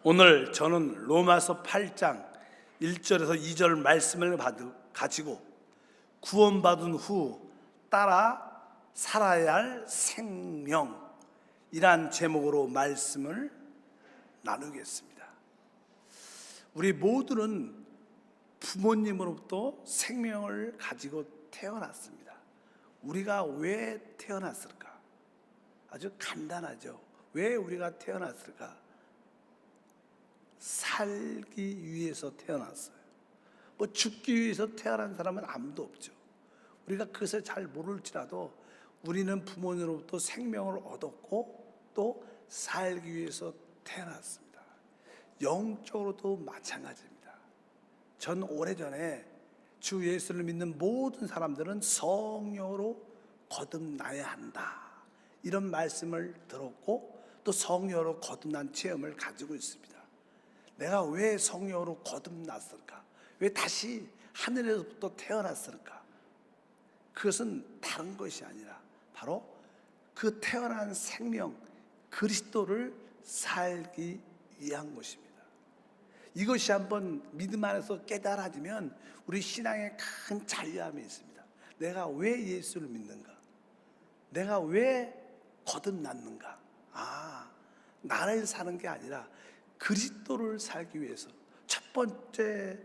오늘 저는 로마서 8장 1절에서 2절 말씀을 가지고 구원받은 후 따라 살아야 할 생명이란 제목으로 말씀을 나누겠습니다. 우리 모두는 부모님으로부터 생명을 가지고 태어났습니다. 우리가 왜 태어났을까? 아주 간단하죠. 왜 우리가 태어났을까? 살기 위해서 태어났어요. 죽기 위해서 태어난 사람은 아무도 없죠. 우리가 그것을 잘 모를지라도 우리는 부모님으로부터 생명을 얻었고 또 살기 위해서 태어났습니다. 영적으로도 마찬가지입니다. 전 오래전에 주 예수를 믿는 모든 사람들은 성령으로 거듭나야 한다, 이런 말씀을 들었고 또 성령으로 거듭난 체험을 가지고 있습니다. 내가 왜 성령으로 거듭났을까? 왜 다시 하늘에서부터 태어났을까? 그것은 다른 것이 아니라 바로 그 태어난 생명 그리스도를 살기 위한 것입니다. 이것이 한번 믿음 안에서 깨달아지면 우리 신앙에 큰 자유함이 있습니다. 내가 왜 예수를 믿는가? 내가 왜 거듭났는가? 나를 사는 게 아니라 그리스도를 살기 위해서 첫 번째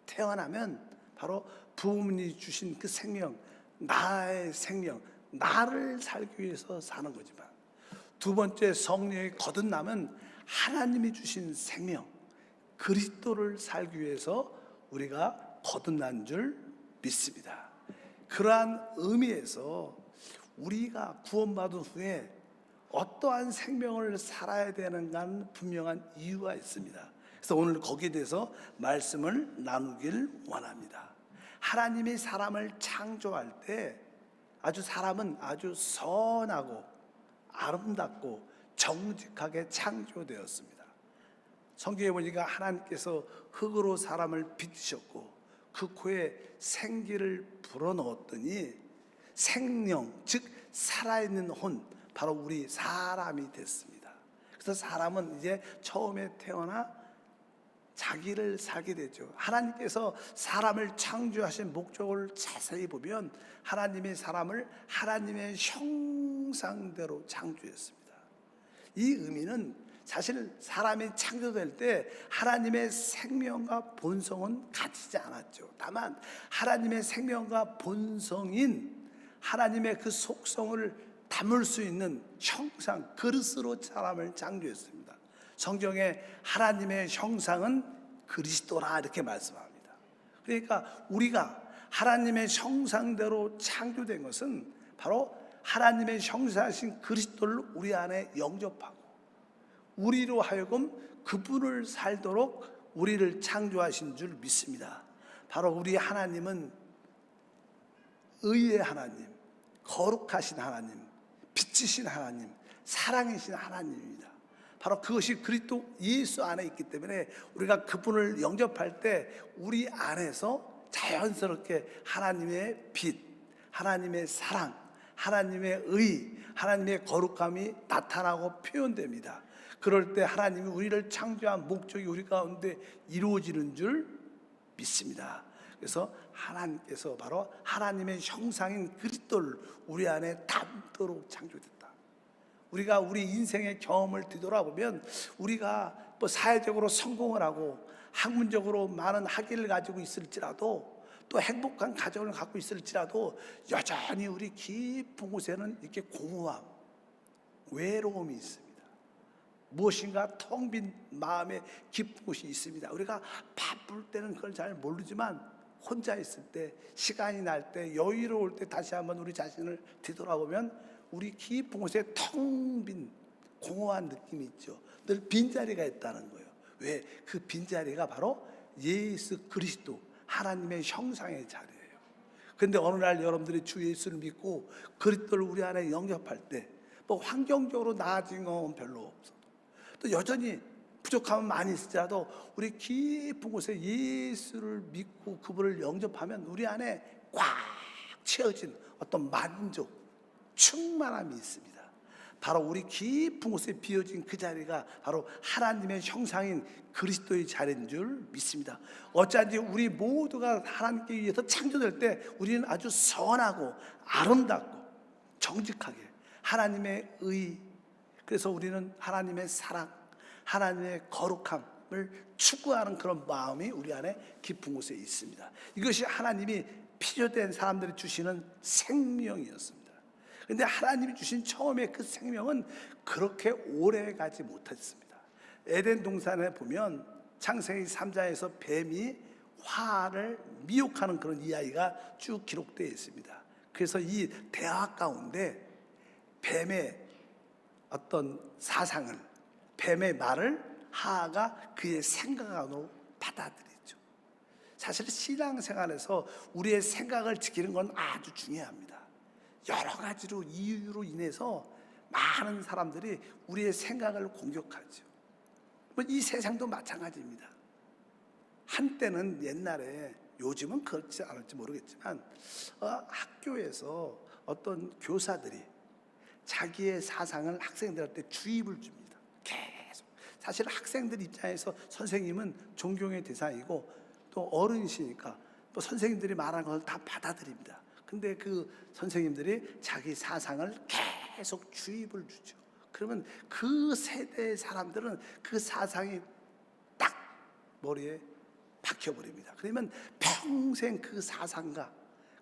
태어나면 바로 부모님이 주신 그 생명, 나의 생명, 나를 살기 위해서 사는 거지만, 두 번째 성령이 거듭나면 하나님이 주신 생명, 그리스도를 살기 위해서 우리가 거듭난 줄 믿습니다. 그러한 의미에서 우리가 구원받은 후에 어떠한 생명을 살아야 되는가는 분명한 이유가 있습니다. 그래서 오늘 거기에 대해서 말씀을 나누길 원합니다. 하나님이 사람을 창조할 때 사람은 아주 선하고 아름답고 정직하게 창조되었습니다. 성경에 보니까 하나님께서 흙으로 사람을 빚으셨고 그 코에 생기를 불어넣었더니 생명, 즉 살아있는 혼, 바로 우리 사람이 됐습니다. 그래서 사람은 이제 처음에 태어나 자기를 살게 되죠. 하나님께서 사람을 창조하신 목적을 자세히 보면 하나님이 사람을 하나님의 형상대로 창조했습니다. 이 의미는 사실 사람이 창조될 때 하나님의 생명과 본성은 가지지 않았죠. 다만 하나님의 생명과 본성인 하나님의 그 속성을 담을 수 있는 형상, 그릇으로 사람을 창조했습니다. 성경에 하나님의 형상은 그리스도라 이렇게 말씀합니다. 그러니까 우리가 하나님의 형상대로 창조된 것은 바로 하나님의 형상이신 그리스도를 우리 안에 영접하고 우리로 하여금 그분을 살도록 우리를 창조하신 줄 믿습니다. 바로 우리 하나님은 의의 하나님, 거룩하신 하나님, 빛이신 하나님, 사랑이신 하나님입니다. 바로 그것이 그리스도 예수 안에 있기 때문에 우리가 그분을 영접할 때 우리 안에서 자연스럽게 하나님의 빛, 하나님의 사랑, 하나님의 의, 하나님의 거룩함이 나타나고 표현됩니다. 그럴 때 하나님이 우리를 창조한 목적이 우리 가운데 이루어지는 줄 믿습니다. 그래서 하나님께서 바로 하나님의 형상인 그리스도를 우리 안에 담도록 창조됐다. 우리가 우리 인생의 경험을 뒤돌아보면 우리가 사회적으로 성공을 하고 학문적으로 많은 학위를 가지고 있을지라도 또 행복한 가정을 갖고 있을지라도 여전히 우리 깊은 곳에는 이렇게 공허함, 외로움이 있습니다. 무엇인가 텅 빈 마음의 깊은 곳이 있습니다. 우리가 바쁠 때는 그걸 잘 모르지만 혼자 있을 때, 시간이 날 때, 여유로울 때 다시 한번 우리 자신을 뒤돌아보면 우리 깊은 곳에 텅 빈 공허한 느낌이 있죠. 늘 빈자리가 있다는 거예요. 왜? 그 빈자리가 바로 예수 그리스도 하나님의 형상의 자리예요. 그런데 어느 날 여러분들이 주 예수를 믿고 그리스도를 우리 안에 영접할 때 환경적으로 나아진 건 별로 없어. 또 여전히 부족함은 많이 있을지라도 우리 깊은 곳에 예수를 믿고 그분을 영접하면 우리 안에 꽉 채워진 어떤 만족, 충만함이 있습니다. 바로 우리 깊은 곳에 비어진 그 자리가 바로 하나님의 형상인 그리스도의 자리인 줄 믿습니다. 어쩐지 우리 모두가 하나님께 의해서 창조될 때 우리는 아주 선하고 아름답고 정직하게 하나님의 의, 그래서 우리는 하나님의 사랑, 하나님의 거룩함을 추구하는 그런 마음이 우리 안에 깊은 곳에 있습니다. 이것이 하나님이 필요된 사람들이 주시는 생명이었습니다. 그런데 하나님이 주신 처음에 그 생명은 그렇게 오래 가지 못했습니다. 에덴 동산에 보면 창세기 3장에서 뱀이 화를 미혹하는 그런 이야기가 쭉 기록되어 있습니다. 그래서 이 대화 가운데 뱀의 어떤 사상을, 뱀의 말을 하하가 그의 생각 안으로 받아들이죠. 사실 신앙생활에서 우리의 생각을 지키는 건 아주 중요합니다. 여러 가지로 이유로 인해서 많은 사람들이 우리의 생각을 공격하죠. 이 세상도 마찬가지입니다. 한때는 옛날에, 요즘은 그렇지 않을지 모르겠지만 학교에서 어떤 교사들이 자기의 사상을 학생들한테 주입을 줍니다. 계속. 사실 학생들 입장에서 선생님은 존경의 대상이고 또 어른이시니까 또 선생님들이 말하는 걸 다 받아들입니다. 근데 그 선생님들이 자기 사상을 계속 주입을 주죠. 그러면 그 세대의 사람들은 그 사상이 딱 머리에 박혀버립니다. 그러면 평생 그 사상과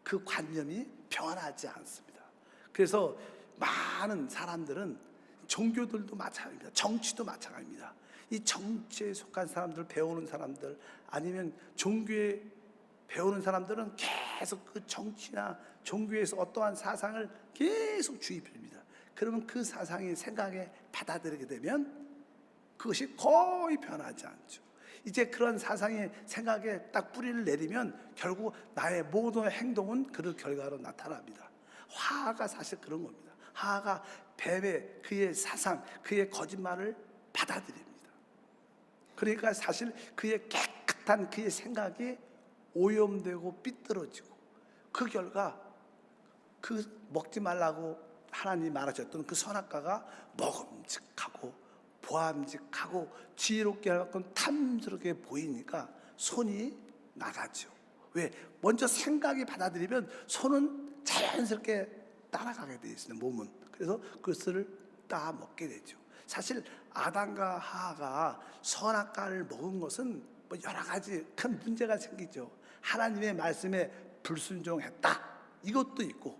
그 관념이 변하지 않습니다. 그래서 많은 사람들은, 종교들도 마찬가지입니다. 정치도 마찬가지입니다. 이 정치에 속한 사람들, 배우는 사람들, 아니면 종교에 배우는 사람들은 계속 그 정치나 종교에서 어떠한 사상을 계속 주입합니다. 그러면 그 사상이 생각에 받아들이게 되면 그것이 거의 변하지 않죠. 이제 그런 사상의 생각에 딱 뿌리를 내리면 결국 나의 모든 행동은 그 결과로 나타납니다. 화가 사실 그런 겁니다. 하하가 뱀의 그의 사상, 그의 거짓말을 받아들입니다. 그러니까 사실 그의 깨끗한 그의 생각이 오염되고 삐뚤어지고, 그 결과 그 먹지 말라고 하나님이 말하셨던 그 선악과가 먹음직하고 보암직하고 지혜롭게 하고 탐스럽게 보이니까 손이 나가죠. 왜? 먼저 생각이 받아들이면 손은 자연스럽게 따라가게 되어 있습니다. 몸은. 그래서 그것을 따 먹게 되죠. 사실 아담과 하하가 선악과를 먹은 것은 여러 가지 큰 문제가 생기죠. 하나님의 말씀에 불순종했다, 이것도 있고,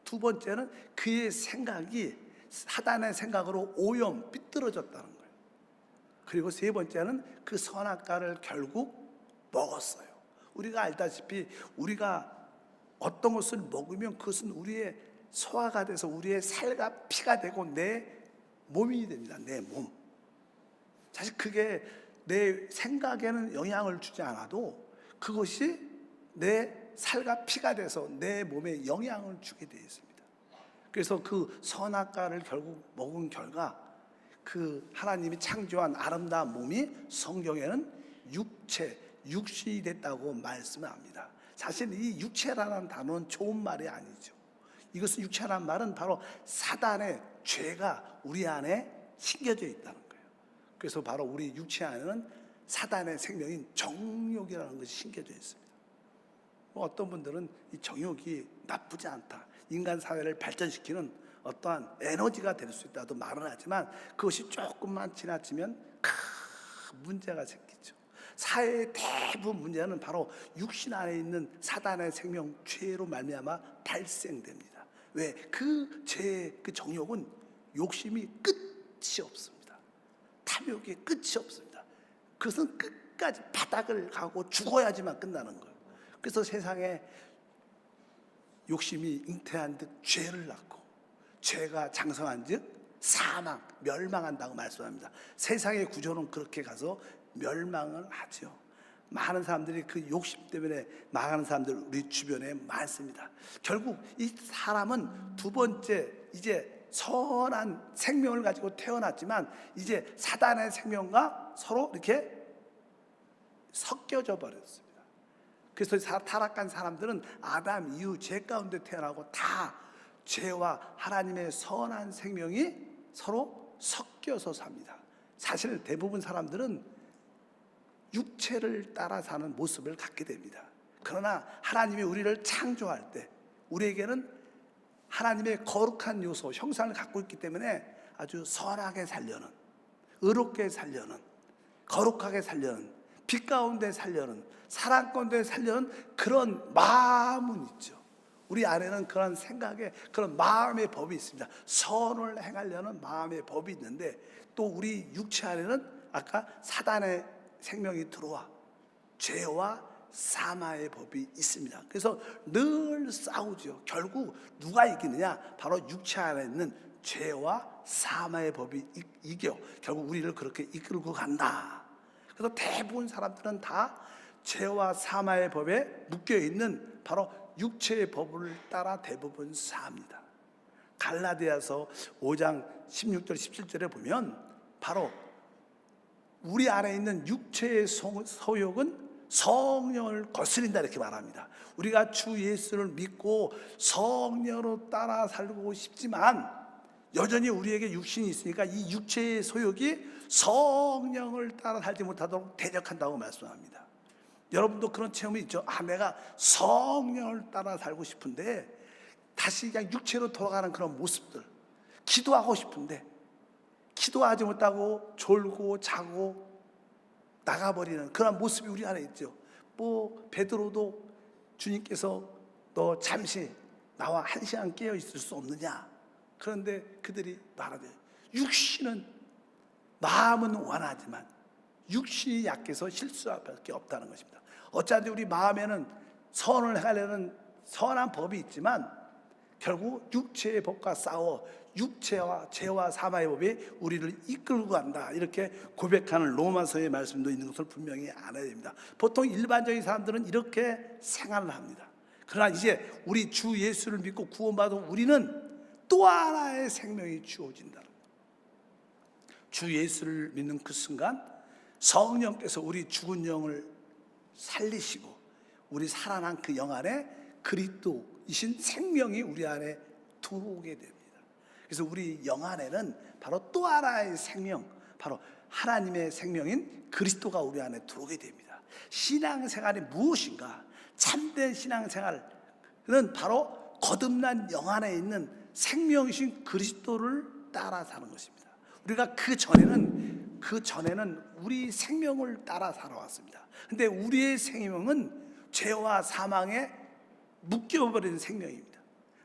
두 번째는 그의 생각이 사단의 생각으로 오염 삐뚤어졌다는 거예요. 그리고 세 번째는 그 선악과를 결국 먹었어요. 우리가 알다시피 우리가 어떤 것을 먹으면 그것은 우리의 소화가 돼서 우리의 살과 피가 되고 내 몸이 됩니다. 내 몸. 사실 그게 내 생각에는 영향을 주지 않아도 그것이 내 살과 피가 돼서 내 몸에 영향을 주게 되어 있습니다. 그래서 그 선악과를 결국 먹은 결과 그 하나님이 창조한 아름다운 몸이 성경에는 육신이 됐다고 말씀을 합니다. 사실 이 육체라는 단어는 좋은 말이 아니죠. 이것은, 육체라는 말은 바로 사단의 죄가 우리 안에 심겨져 있다는 거예요. 그래서 바로 우리 육체 안에는 사단의 생명인 정욕이라는 것이 심겨져 있습니다. 어떤 분들은 이 정욕이 나쁘지 않다, 인간 사회를 발전시키는 어떠한 에너지가 될 수 있다도 말은 하지만 그것이 조금만 지나치면 큰 문제가 생기죠. 사회의 대부분 문제는 바로 육신 안에 있는 사단의 생명 죄로 말미암아 발생됩니다. 왜? 그 죄의 그 정욕은 욕심이 끝이 없습니다. 탐욕이 끝이 없습니다. 그것은 끝까지 바닥을 가고 죽어야지만 끝나는 거예요. 그래서 세상에 욕심이 잉태한 듯 죄를 낳고, 죄가 장성한 즉 사망, 멸망한다고 말씀합니다. 세상의 구조는 그렇게 가서 멸망을 하죠. 많은 사람들이 그 욕심 때문에 망하는 사람들 우리 주변에 많습니다. 결국 이 사람은 두 번째, 이제 선한 생명을 가지고 태어났지만 이제 사단의 생명과 서로 이렇게 섞여져 버렸습니다. 그래서 타락한 사람들은 아담 이후 죄 가운데 태어나고 다 죄와 하나님의 선한 생명이 서로 섞여서 삽니다. 사실 대부분 사람들은 육체를 따라 사는 모습을 갖게 됩니다. 그러나 하나님이 우리를 창조할 때 우리에게는 하나님의 거룩한 요소, 형상을 갖고 있기 때문에 아주 선하게 살려는, 의롭게 살려는, 거룩하게 살려는, 빛 가운데 살려는, 사랑 가운데 살려는 그런 마음은 있죠. 우리 안에는 그런 생각에, 그런 마음의 법이 있습니다. 선을 행하려는 마음의 법이 있는데, 또 우리 육체 안에는 아까 사단의 생명이 들어와 죄와 사마의 법이 있습니다. 그래서 늘 싸우죠. 결국 누가 이기느냐? 바로 육체 안에 있는 죄와 사마의 법이 이겨 결국 우리를 그렇게 이끌고 간다. 그래서 대부분 사람들은 다 죄와 사마의 법에 묶여 있는 바로 육체의 법을 따라 대부분 삽니다. 갈라디아서 5장 16절 17절에 보면 바로 우리 안에 있는 육체의 소욕은 성령을 거스린다 이렇게 말합니다. 우리가 주 예수를 믿고 성령으로 따라 살고 싶지만 여전히 우리에게 육신이 있으니까 이 육체의 소욕이 성령을 따라 살지 못하도록 대적한다고 말씀합니다. 여러분도 그런 체험이 있죠. 내가 성령을 따라 살고 싶은데 다시 그냥 육체로 돌아가는 그런 모습들, 기도하고 싶은데 기도하지 못하고 졸고 자고 나가버리는 그런 모습이 우리 안에 있죠. 베드로도 주님께서 너 잠시 나와 1시간 깨어 있을 수 없느냐. 그런데 그들이 말하되 육신은 마음은 원하지만 육신이 약해서 실수할 수밖에 없다는 것입니다. 어차피 우리 마음에는 선을 행하려는 선한 법이 있지만 결국 육체의 법과 싸워 육체와 죄와 사마의 법이 우리를 이끌고 간다 이렇게 고백하는 로마서의 말씀도 있는 것을 분명히 알아야 됩니다. 보통 일반적인 사람들은 이렇게 생활을 합니다. 그러나 이제 우리 주 예수를 믿고 구원받은 우리는 또 하나의 생명이 주어진다. 주 예수를 믿는 그 순간 성령께서 우리 죽은 영을 살리시고 우리 살아난 그 영 안에 그리스도이신 생명이 우리 안에 들어오게 됩니다. 그래서 우리 영 안에는 바로 또 하나의 생명, 바로 하나님의 생명인 그리스도가 우리 안에 들어오게 됩니다. 신앙생활이 무엇인가? 참된 신앙생활은 바로 거듭난 영 안에 있는 생명이신 그리스도를 따라 사는 것입니다. 우리가 그 전에는 우리 생명을 따라 살아왔습니다. 근데 우리의 생명은 죄와 사망에 묶여버린 생명입니다.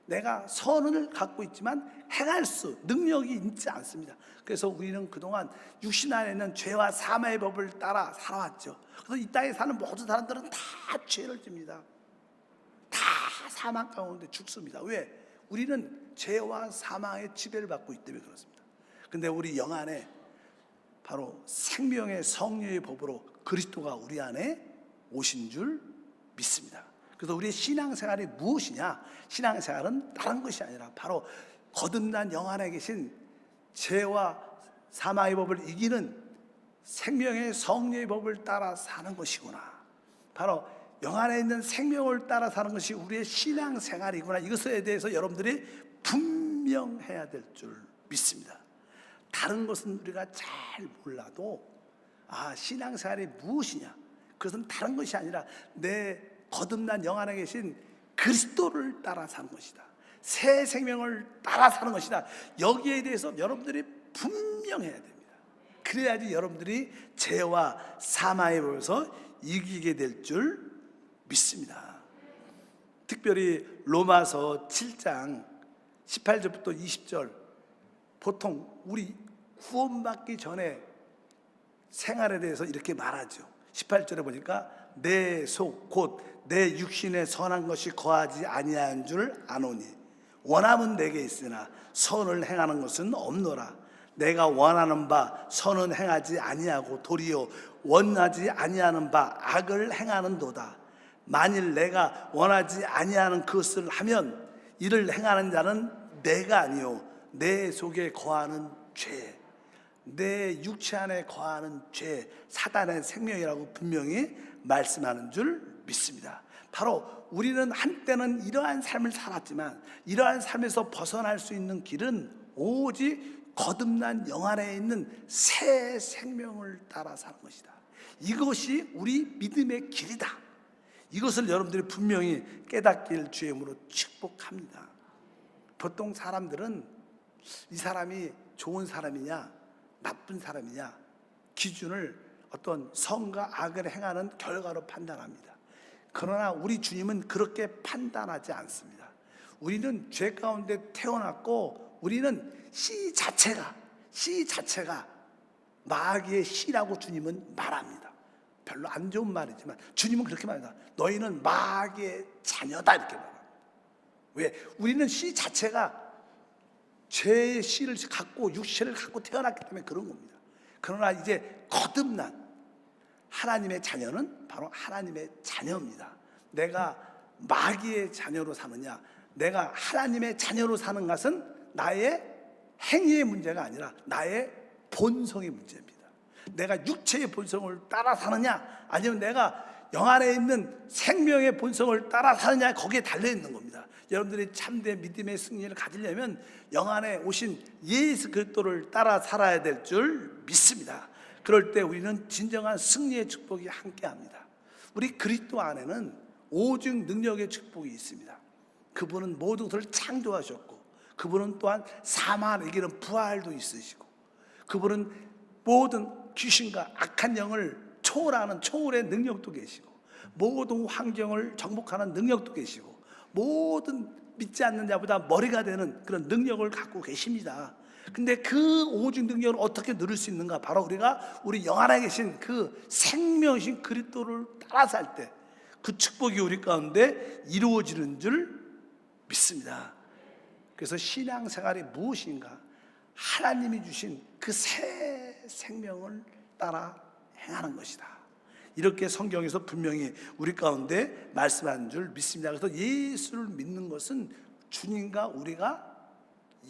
내가 선을 갖고 있지만 행할 능력이 있지 않습니다. 그래서 우리는 그동안 육신 안에 있는 죄와 사망의 법을 따라 살아왔죠. 그래서 이 땅에 사는 모든 사람들은 다 죄를 집니다. 다 사망 가운데 죽습니다. 왜? 우리는 죄와 사망의 지배를 받고 있기 때문에 그렇습니다. 근데 우리 영 안에 바로 생명의 성령의 법으로 그리스도가 우리 안에 오신 줄 믿습니다. 그래서 우리의 신앙생활이 무엇이냐? 신앙생활은 다른 것이 아니라 바로 거듭난 영 안에 계신 죄와 사망의 법을 이기는 생명의 성령의 법을 따라 사는 것이구나. 바로 영 안에 있는 생명을 따라 사는 것이 우리의 신앙생활이구나. 이것에 대해서 여러분들이 분명해야 될 줄 믿습니다. 다른 것은 우리가 잘 몰라도 신앙생활이 무엇이냐? 그것은 다른 것이 아니라 내 거듭난 영 안에 계신 그리스도를 따라 사는 것이다. 새 생명을 따라 사는 것이다. 여기에 대해서 여러분들이 분명해야 됩니다. 그래야지 여러분들이 죄와 사망의 법에서 이기게 될 줄 믿습니다. 특별히 로마서 7장 18절부터 20절 보통 우리 구원받기 전에 생활에 대해서 이렇게 말하죠. 18절에 보니까 내 속 곧 내 육신에 선한 것이 거하지 아니한 줄 아노니 원함은 내게 있으나 선을 행하는 것은 없노라. 내가 원하는 바 선은 행하지 아니하고 도리어 원하지 아니하는 바 악을 행하는도다. 만일 내가 원하지 아니하는 그것을 하면 이를 행하는 자는 내가 아니요 내 속에 거하는 죄, 내 육체 안에 거하는 죄, 사단의 생명이라고 분명히 말씀하는 줄 믿습니다. 바로 우리는 한때는 이러한 삶을 살았지만 이러한 삶에서 벗어날 수 있는 길은 오직 거듭난 영 안에 있는 새 생명을 따라 사는 것이다. 이것이 우리 믿음의 길이다. 이것을 여러분들이 분명히 깨닫길 주의 이름으로 축복합니다. 보통 사람들은 이 사람이 좋은 사람이냐 나쁜 사람이냐 기준을 어떤 선과 악을 행하는 결과로 판단합니다. 그러나 우리 주님은 그렇게 판단하지 않습니다. 우리는 죄 가운데 태어났고 우리는 씨 자체가 마귀의 씨라고 주님은 말합니다. 별로 안 좋은 말이지만 주님은 그렇게 말합니다. 너희는 마귀의 자녀다 이렇게 말합니다. 왜? 우리는 씨 자체가 죄의 씨를 갖고 육체를 갖고 태어났기 때문에 그런 겁니다. 그러나 이제 거듭난 하나님의 자녀는 바로 하나님의 자녀입니다. 내가 마귀의 자녀로 사느냐 내가 하나님의 자녀로 사는 것은 나의 행위의 문제가 아니라 나의 본성의 문제입니다. 내가 육체의 본성을 따라 사느냐 아니면 내가 영 안에 있는 생명의 본성을 따라 사느냐 거기에 달려있는 겁니다. 여러분들이 참된 믿음의 승리를 가지려면 영 안에 오신 예수 그리스도를 따라 살아야 될 줄 믿습니다. 그럴 때 우리는 진정한 승리의 축복이 함께합니다. 우리 그리스도 안에는 오직 능력의 축복이 있습니다. 그분은 모든 것을 창조하셨고 그분은 또한 사망을 이기는 부활도 있으시고 그분은 모든 귀신과 악한 영을 초월하는 초월의 능력도 계시고 모든 환경을 정복하는 능력도 계시고 모든 믿지 않는 자보다 머리가 되는 그런 능력을 갖고 계십니다. 근데 그 오직 능력을 어떻게 누릴 수 있는가? 바로 우리가 우리 영 안에 계신 그 생명이신 그리스도를 따라 살 때 그 축복이 우리 가운데 이루어지는 줄 믿습니다. 그래서 신앙생활이 무엇인가? 하나님이 주신 그 새 생명을 따라 행하는 것이다. 이렇게 성경에서 분명히 우리 가운데 말씀하는 줄 믿습니다. 그래서 예수를 믿는 것은 주님과 우리가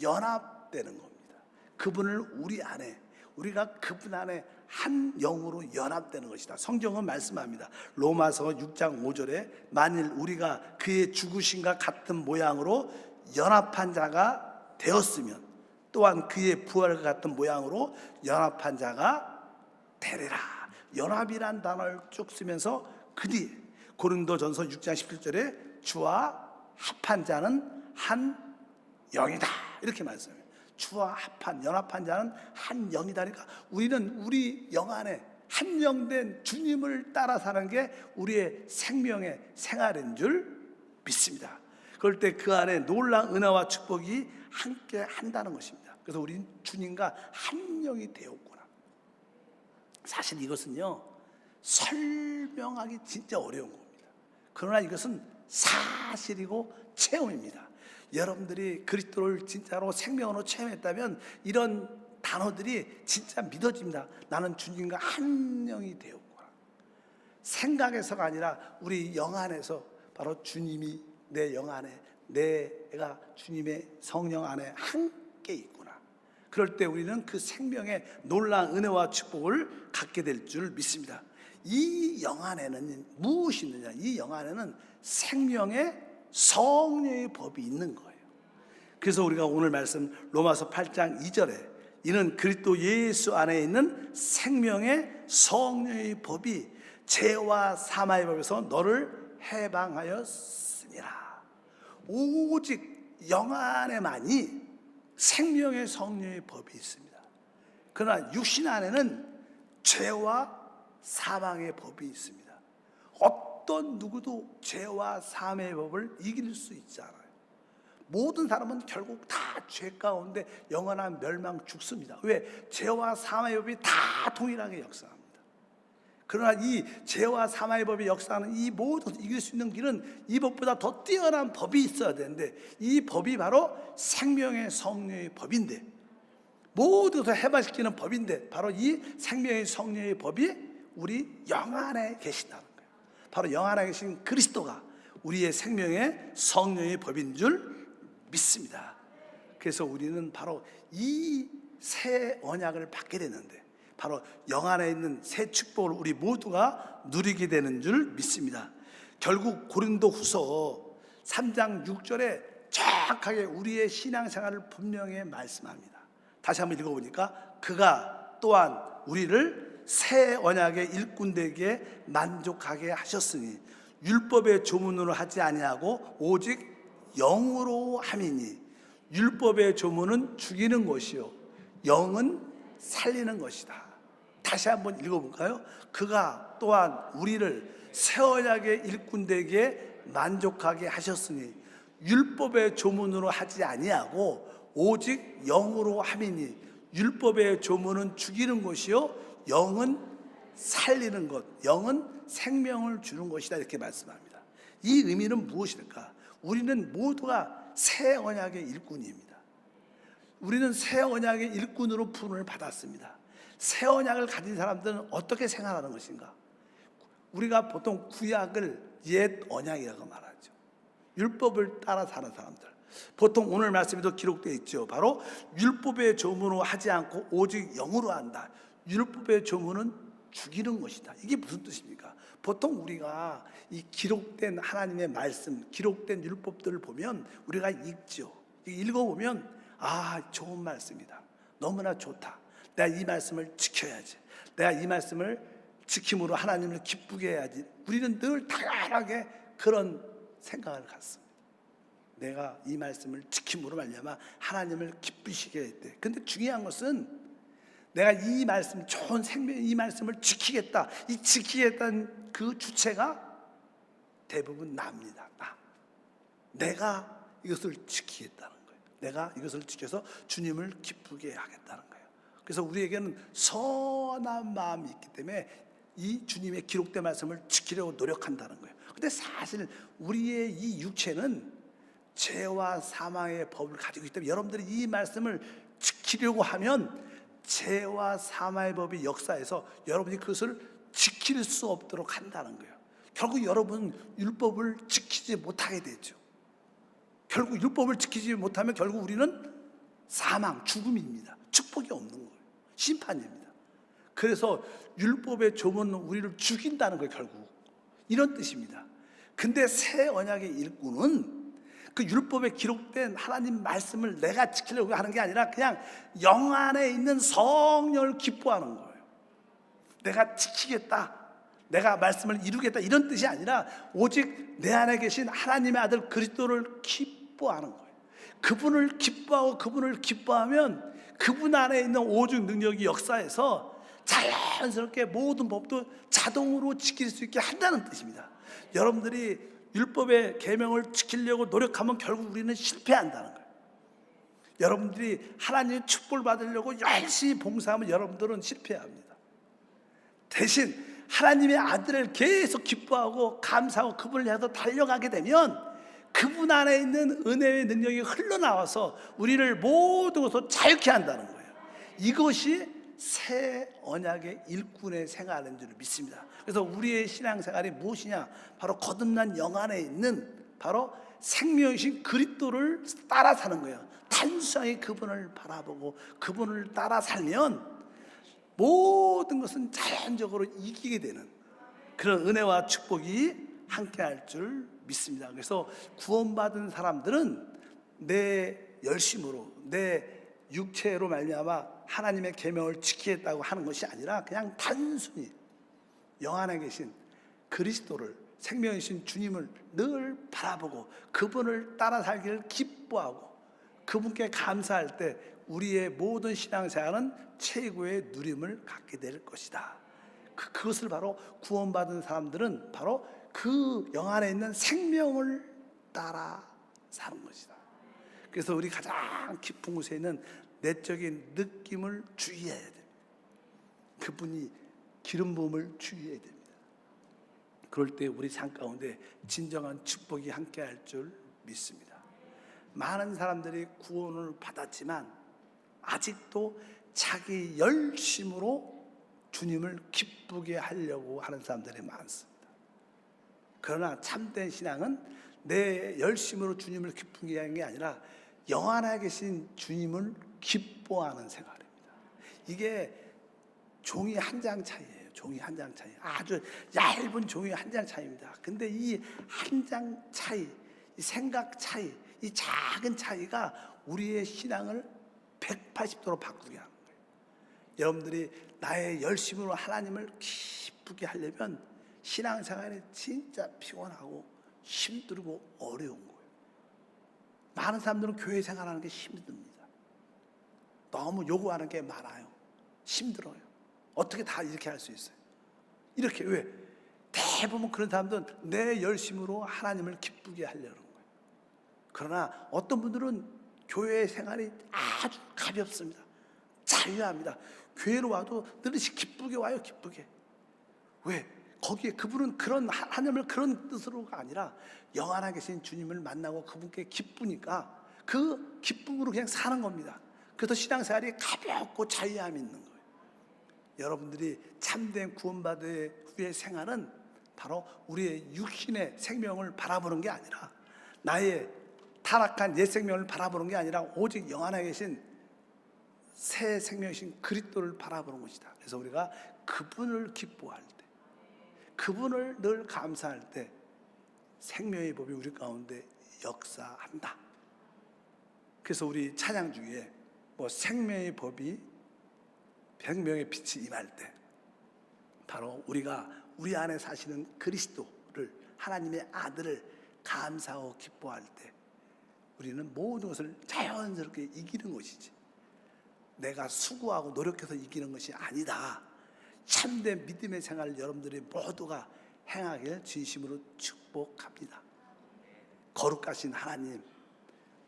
연합되는 겁니다. 그분을 우리 안에 우리가 그분 안에 한 영으로 연합되는 것이다. 성경은 말씀합니다. 로마서 6장 5절에 만일 우리가 그의 죽으심과 같은 모양으로 연합한 자가 되었으면 또한 그의 부활과 같은 모양으로 연합한 자가 되리라. 연합이란 단어를 쭉 쓰면서 그 뒤에 고린도전서 6장 17절에 주와 합한 자는 한 영이다 이렇게 말씀해요. 주와 연합한 자는 한 영이다. 그러니까 우리는 우리 영 안에 한 영된 주님을 따라 사는 게 우리의 생명의 생활인 줄 믿습니다. 그럴 때 그 안에 놀라운 은혜와 축복이 함께 한다는 것입니다. 그래서 우리는 주님과 한 영이 되었구나. 사실 이것은요 설명하기 진짜 어려운 겁니다. 그러나 이것은 사실이고 체험입니다. 여러분들이 그리스도를 진짜로 생명으로 체험했다면 이런 단어들이 진짜 믿어집니다. 나는 주님과 한 영이 되었구나. 생각에서가 아니라 우리 영 안에서 바로 주님이 내 영 안에 내가 주님의 성령 안에 함께 있구나. 그럴 때 우리는 그 생명의 놀라운 은혜와 축복을 갖게 될 줄 믿습니다. 이 영 안에는 무엇이 있느냐? 이 영 안에는 생명의 성령의 법이 있는 거예요. 그래서 우리가 오늘 말씀 로마서 8장 2절에 이는 그리스도 예수 안에 있는 생명의 성령의 법이 죄와 사망의 법에서 너를 해방하였으니라. 오직 영 안에만이 생명의 성령의 법이 있습니다. 그러나 육신 안에는 죄와 사망의 법이 있습니다. 어떤 누구도 죄와 사망의 법을 이길 수 있지 않아요. 모든 사람은 결국 다 죄 가운데 영원한 멸망 죽습니다. 왜? 죄와 사망의 법이 다 동일하게 역사합니다. 그러나 이 죄와 사망의 법이 역사하는 이 모든 이길 수 있는 길은 이 법보다 더 뛰어난 법이 있어야 되는데 이 법이 바로 생명의 성령의 법인데 모두 다 해방시키는 법인데 바로 이 생명의 성령의 법이 우리 영 안에 계신다는 거예요. 바로 영 안에 계신 그리스도가 우리의 생명의 성령의 법인 줄 믿습니다. 그래서 우리는 바로 이 새 언약을 받게 되는데 바로 영 안에 있는 새 축복을 우리 모두가 누리게 되는 줄 믿습니다. 결국 고린도후서 3장 6절에 정확하게 우리의 신앙생활을 분명히 말씀합니다. 다시 한번 읽어보니까 그가 또한 우리를 새 언약의 일꾼 되게 만족하게 하셨으니 율법의 조문으로 하지 아니하고 오직 영으로 함이니 율법의 조문은 죽이는 것이요 영은 살리는 것이다. 다시 한번 읽어볼까요? 그가 또한 우리를 새 언약의 일꾼 되게 만족하게 하셨으니 율법의 조문으로 하지 아니하고 오직 영으로 함이니 율법의 조문은 죽이는 것이요 영은 살리는 것, 영은 생명을 주는 것이다, 이렇게 말씀합니다. 이 의미는 무엇일까? 우리는 모두가 새 언약의 일꾼입니다. 우리는 새 언약의 일꾼으로 부름을 받았습니다. 새 언약을 가진 사람들은 어떻게 생활하는 것인가? 우리가 보통 구약을 옛 언약이라고 말하죠. 율법을 따라 사는 사람들, 보통 오늘 말씀에도 기록되어 있죠. 바로 율법의 조문으로 하지 않고 오직 영으로 한다. 율법의 조문은 죽이는 것이다. 이게 무슨 뜻입니까? 보통 우리가 이 기록된 하나님의 말씀, 기록된 율법들을 보면 우리가 읽죠. 읽어보면 아, 좋은 말씀이다, 너무나 좋다, 내가 이 말씀을 지켜야지, 내가 이 말씀을 지킴으로 하나님을 기쁘게 해야지. 우리는 늘 당연하게 그런 생각을 갖습니다. 내가 이 말씀을 지킴으로 말미암아 하나님을 기쁘시게 했대. 근데 중요한 것은 내가 이 말씀, 좋은 생명, 이 말씀을 지키겠다, 이 지키겠다는 그 주체가 대부분 나입니다. 내가 이것을 지키겠다는 거예요. 내가 이것을 지켜서 주님을 기쁘게 하겠다는 거예요. 그래서 우리에게는 선한 마음이 있기 때문에 이 주님의 기록된 말씀을 지키려고 노력한다는 거예요. 근데 사실 우리의 이 육체는 죄와 사망의 법을 가지고 있기 때문에 여러분들이 이 말씀을 지키려고 하면 죄와 사망의 법이 역사해서 여러분이 그것을 지킬 수 없도록 한다는 거예요. 결국 여러분 율법을 지키지 못하게 되죠. 결국 율법을 지키지 못하면 결국 우리는 사망, 죽음입니다. 축복이 없는 거예요. 심판입니다. 그래서 율법의 조문은 우리를 죽인다는 거예요. 결국 이런 뜻입니다. 근데 새 언약의 일꾼은 그 율법에 기록된 하나님 말씀을 내가 지키려고 하는 게 아니라 그냥 영 안에 있는 성령을 기뻐하는 거예요. 내가 지키겠다, 내가 말씀을 이루겠다, 이런 뜻이 아니라 오직 내 안에 계신 하나님의 아들 그리스도를 기뻐하는 거예요. 그분을 기뻐하고 그분을 기뻐하면 그분 안에 있는 오직 능력이 역사해서 자연스럽게 모든 법도 자동으로 지킬 수 있게 한다는 뜻입니다. 여러분들이 율법의 계명을 지키려고 노력하면 결국 우리는 실패한다는 거예요. 여러분들이 하나님의 축복을 받으려고 열심히 봉사하면 여러분들은 실패합니다. 대신 하나님의 아들을 계속 기뻐하고 감사하고 그분을 향해서 달려가게 되면 그분 안에 있는 은혜의 능력이 흘러나와서 우리를 모든 것으로 자유케 한다는 거예요. 이것이 새 언약의 일꾼의 생활인 줄 믿습니다. 그래서 우리의 신앙생활이 무엇이냐? 바로 거듭난 영 안에 있는 바로 생명이신 그리스도를 따라 사는 거예요. 단순하게 그분을 바라보고 그분을 따라 살면 모든 것은 자연적으로 이기게 되는 그런 은혜와 축복이 함께할 줄 믿습니다. 그래서 구원받은 사람들은 내 열심으로, 내 육체로 말미암아 하나님의 계명을 지키겠다고 하는 것이 아니라 그냥 단순히 영 안에 계신 그리스도를, 생명이신 주님을 늘 바라보고 그분을 따라 살기를 기뻐하고 그분께 감사할 때 우리의 모든 신앙생활은 최고의 누림을 갖게 될 것이다. 그것을 바로 구원받은 사람들은 바로 그 영 안에 있는 생명을 따라 사는 것이다. 그래서 우리 가장 깊은 곳에 있는 내적인 느낌을 주의해야 됩니다. 그분이 기름 부음을 주의해야 됩니다. 그럴 때 우리 삶 가운데 진정한 축복이 함께할 줄 믿습니다. 많은 사람들이 구원을 받았지만 아직도 자기 열심으로 주님을 기쁘게 하려고 하는 사람들이 많습니다. 그러나 참된 신앙은 내 열심으로 주님을 기쁘게 하는 게 아니라 영 안에 계신 주님을 기뻐하는 생활입니다. 이게 종이 한 장 차이예요. 종이 한 장 차이. 아주 얇은 종이 한 장 차이입니다. 근데 이 한 장 차이, 이 생각 차이, 이 작은 차이가 우리의 신앙을 180도로 바꾸게 하는 거예요. 여러분들이 나의 열심으로 하나님을 기쁘게 하려면 신앙생활이 진짜 피곤하고 힘들고 어려운 거예요. 많은 사람들은 교회 생활하는 게 힘듭니다. 너무 요구하는 게 많아요. 힘들어요. 어떻게 다 이렇게 할 수 있어요? 이렇게 왜? 대부분 그런 사람들은 내 열심으로 하나님을 기쁘게 하려는 거예요. 그러나 어떤 분들은 교회 생활이 아주 가볍습니다. 자유합니다. 교회로 와도 늘 기쁘게 와요. 기쁘게. 왜? 거기에 그분은 그런 하나님을 그런 뜻으로가 아니라 영원하 계신 주님을 만나고 그분께 기쁘니까 그 기쁨으로 그냥 사는 겁니다. 그래서 신앙생활이 가볍고 자유함이 있는 거예요. 여러분들이 참된 구원받은 후의 생활은 바로 우리의 육신의 생명을 바라보는 게 아니라 나의 타락한 옛 생명을 바라보는 게 아니라 오직 영원하 계신 새 생명이신 그리스도를 바라보는 것이다. 그래서 우리가 그분을 기뻐할 때, 그분을 늘 감사할 때 생명의 법이 우리 가운데 역사한다. 그래서 우리 찬양 중에 생명의 법이 백명의 빛이 임할 때 바로 우리가 우리 안에 사시는 그리스도를, 하나님의 아들을 감사하고 기뻐할 때 우리는 모든 것을 자연스럽게 이기는 것이지, 내가 수고하고 노력해서 이기는 것이 아니다. 참된 믿음의 생활을 여러분들이 모두가 행하길 진심으로 축복합니다. 거룩하신 하나님,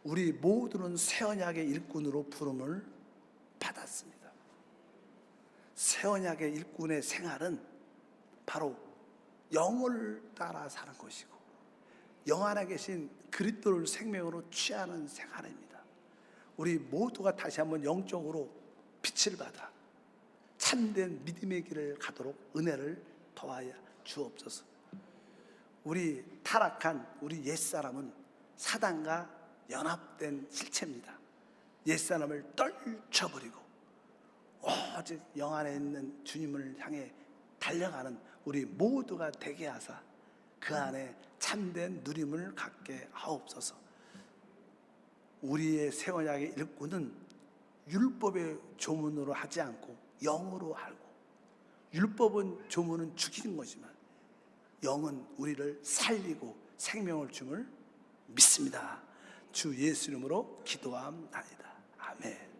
우리 모두는 새 언약의 일꾼으로 부름을 받았습니다. 새 언약의 일꾼의 생활은 바로 영을 따라 사는 것이고 영 안에 계신 그리스도를 생명으로 취하는 생활입니다. 우리 모두가 다시 한번 영적으로 빛을 받아 참된 믿음의 길을 가도록 은혜를 더하여 주옵소서. 우리 타락한 우리 옛사람은 사단과 연합된 실체입니다. 옛사람을 떨쳐버리고 오직 영 안에 있는 주님을 향해 달려가는 우리 모두가 되게 하사 그 안에 참된 누림을 갖게 하옵소서. 우리의 새 언약의 일꾼은 율법의 조문으로 하지 않고 영으로 알고, 율법은 조문은 죽이는 거지만 영은 우리를 살리고 생명을 줌을 믿습니다. 주 예수 이름으로 기도함나이다. 아멘.